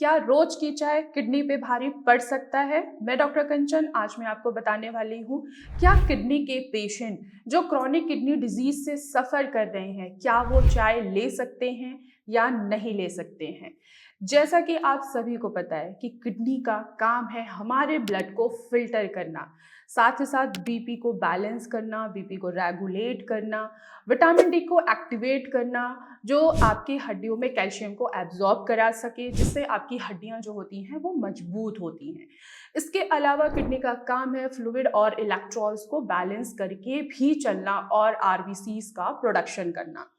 क्या रोज की चाय किडनी पे भारी पड़ सकता है? मैं डॉक्टर कंचन आज मैं आपको बताने वाली हूँ, क्या किडनी के पेशेंट जो क्रॉनिक किडनी डिजीज से सफ़र कर रहे हैं, क्या वो चाय ले सकते हैं या नहीं ले सकते हैं? जैसा कि आप सभी को पता है कि किडनी का काम है हमारे ब्लड को फिल्टर करना, साथ ही साथ बीपी को बैलेंस करना, बीपी को रेगुलेट करना, विटामिन डी को एक्टिवेट करना, जो आपकी हड्डियों में कैल्शियम को एब्जॉर्ब करा सके, जिससे आपकी हड्डियां जो होती हैं वो मजबूत होती हैं। इसके अलावा किडनी का काम है फ्लूइड और इलेक्ट्रॉन्स को बैलेंस करके भी चलना और आरबीसीज का प्रोडक्शन करना।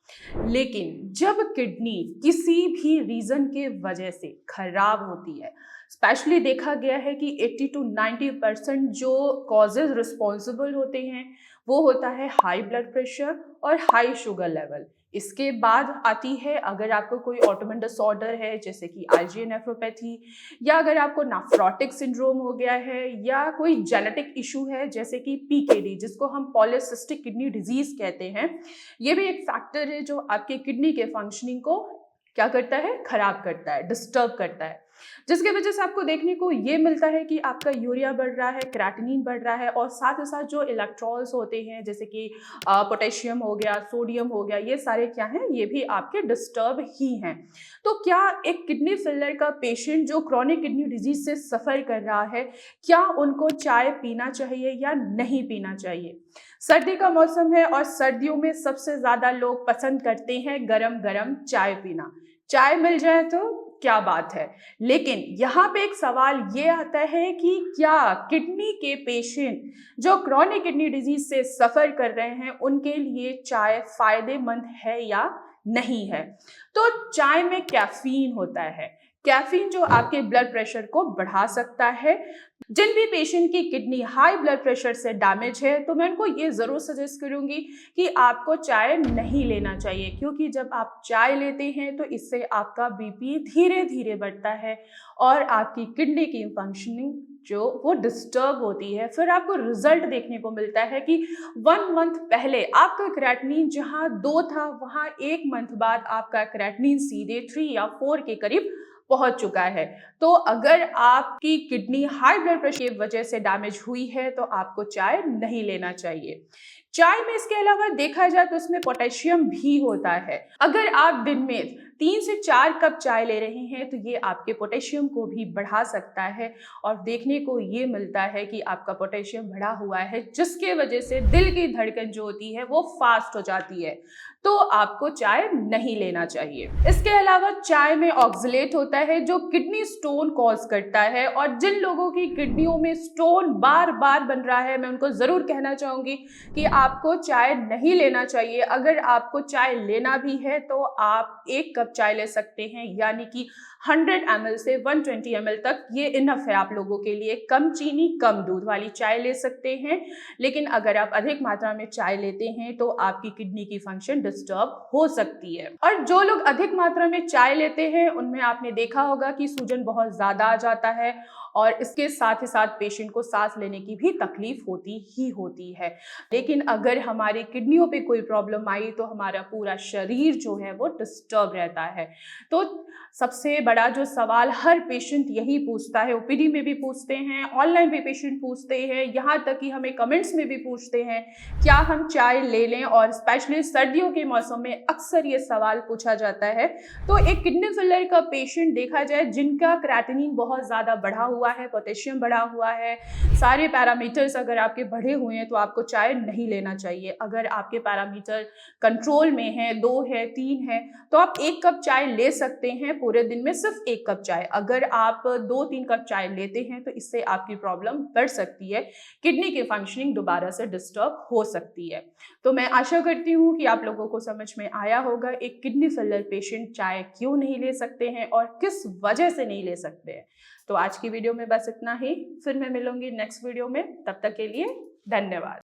लेकिन जब किडनी किसी भी रीजन के वजह से खराब होती है, स्पेशली देखा गया है कि 80 to 90% जो कॉजेज रिस्पॉन्सिबल होते हैं वो होता है हाई ब्लड प्रेशर और हाई शुगर लेवल। इसके बाद आती है अगर आपको कोई ऑटोइम्यून डिसऑर्डर है जैसे कि आईजीए नेफ्रोपैथी, या अगर आपको नेफ्रोटिक सिंड्रोम हो गया है, या कोई जेनेटिक इशू है जैसे कि पीकेडी जिसको हम पॉलीसिस्टिक किडनी डिजीज कहते हैं। ये भी एक फैक्टर है जो आपके किडनी के फंक्शनिंग को क्या करता है, खराब करता है, डिस्टर्ब करता है, जिसके वजह से आपको देखने को ये मिलता है कि आपका यूरिया बढ़ रहा है, क्रेटिनिन बढ़ रहा है, और साथ ही साथ जो इलेक्ट्रॉल्स होते हैं जैसे कि पोटेशियम हो गया, सोडियम हो गया, ये सारे क्या हैं, ये भी आपके डिस्टर्ब ही हैं। तो क्या एक किडनी फेलियर का पेशेंट जो क्रॉनिक किडनी डिजीज से सफ़र कर रहा है, क्या उनको चाय पीना चाहिए या नहीं पीना चाहिए? सर्दी का मौसम है और सर्दियों में सबसे ज़्यादा लोग पसंद करते हैं गरम गरम चाय पीना। चाय मिल जाए तो क्या बात है, लेकिन यहाँ पे एक सवाल ये आता है कि क्या किडनी के पेशेंट जो क्रॉनिक किडनी डिजीज से सफ़र कर रहे हैं उनके लिए चाय फायदेमंद है या नहीं है? तो चाय में कैफीन होता है, कैफीन जो आपके ब्लड प्रेशर को बढ़ा सकता है। जिन भी पेशेंट की किडनी हाई ब्लड प्रेशर से डैमेज है तो मैं उनको ये ज़रूर सजेस्ट करूंगी कि आपको चाय नहीं लेना चाहिए, क्योंकि जब आप चाय लेते हैं तो इससे आपका बीपी धीरे धीरे बढ़ता है और आपकी किडनी की फंक्शनिंग जो वो डिस्टर्ब होती है। फिर आपको रिजल्ट देखने को मिलता है कि 1 मंथ पहले आपका क्रेटिनिन जहां 2 था, वहां 1 मंथ बाद आपका क्रेटिनिन सीधे 3 या 4 के करीब पहुंच चुका है। तो अगर आपकी किडनी हाई ब्लड प्रेशर की वजह से डैमेज हुई है तो आपको चाय नहीं लेना चाहिए। चाय में इसके अलावा देखा जाए तो इसमें पोटेशियम भी होता है। अगर आप दिन में 3 से 4 कप चाय ले रहे हैं तो ये आपके पोटेशियम को भी बढ़ा सकता है, और देखने को ये मिलता है कि आपका पोटेशियम बढ़ा हुआ है जिसके वजह से दिल की धड़कन जो होती है वो फास्ट हो जाती है। तो आपको चाय नहीं लेना चाहिए। इसके अलावा चाय में ऑक्सलेट होता है जो किडनी स्टोन कॉज करता है, और जिन लोगों की किडनियों में स्टोन बार बार बन रहा है मैं उनको जरूर कहना चाहूंगी कि आपको चाय नहीं लेना चाहिए। अगर आपको चाय लेना भी है तो आप 1 कप चाय ले सकते हैं, यानी कि 100 ml से 120 ml तक ये इनफ है आप लोगों के लिए। कम चीनी कम दूध वाली चाय ले सकते हैं, लेकिन अगर आप अधिक मात्रा में चाय लेते हैं तो आपकी किडनी की फंक्शन डिस्टर्ब हो सकती है। और जो लोग अधिक मात्रा में चाय लेते हैं उनमें आपने देखा होगा कि सूजन बहुत ज्यादा आ जाता है, और इसके साथ ही साथ पेशेंट को सांस लेने की भी तकलीफ होती ही होती है। लेकिन अगर हमारी किडनियों पे कोई प्रॉब्लम आई तो हमारा पूरा शरीर जो है वो डिस्टर्ब रहता है। तो सबसे बड़ा जो सवाल हर पेशेंट यही पूछता है, ओपीडी में भी पूछते हैं, ऑनलाइन भी पेशेंट पूछते हैं, यहाँ तक कि हमें कमेंट्स में भी पूछते हैं, क्या हम चाय ले लें? और स्पेशली सर्दियों के मौसम में अक्सर ये सवाल पूछा जाता है। तो एक किडनी फेलियर का पेशेंट देखा जाए जिनका क्रेटिनिन बहुत ज़्यादा बढ़ा हुआ है, पोटेशियम बढ़ा हुआ है, सारे पैरामीटर्स अगर आपके बढ़े हुए हैं तो आपको चाय नहीं लेना चाहिए। अगर आपके पैरामीटर कंट्रोल में है, 2 है, 3 है, तो आप 1 कप चाय ले सकते हैं पूरे दिन में, सिर्फ 1 कप चाय। अगर आप 2-3 कप चाय लेते हैं तो इससे आपकी प्रॉब्लम बढ़ सकती है, किडनी की फंक्शनिंग दोबारा से डिस्टर्ब हो सकती है। तो मैं आशा करती हूँ कि आप लोगों को समझ में आया होगा एक किडनी फेलियर पेशेंट चाय क्यों नहीं ले सकते हैं और किस वजह से नहीं ले सकते हैं। तो आज की वीडियो में बस इतना ही, फिर मैं मिलूंगी नेक्स्ट वीडियो में, तब तक के लिए धन्यवाद।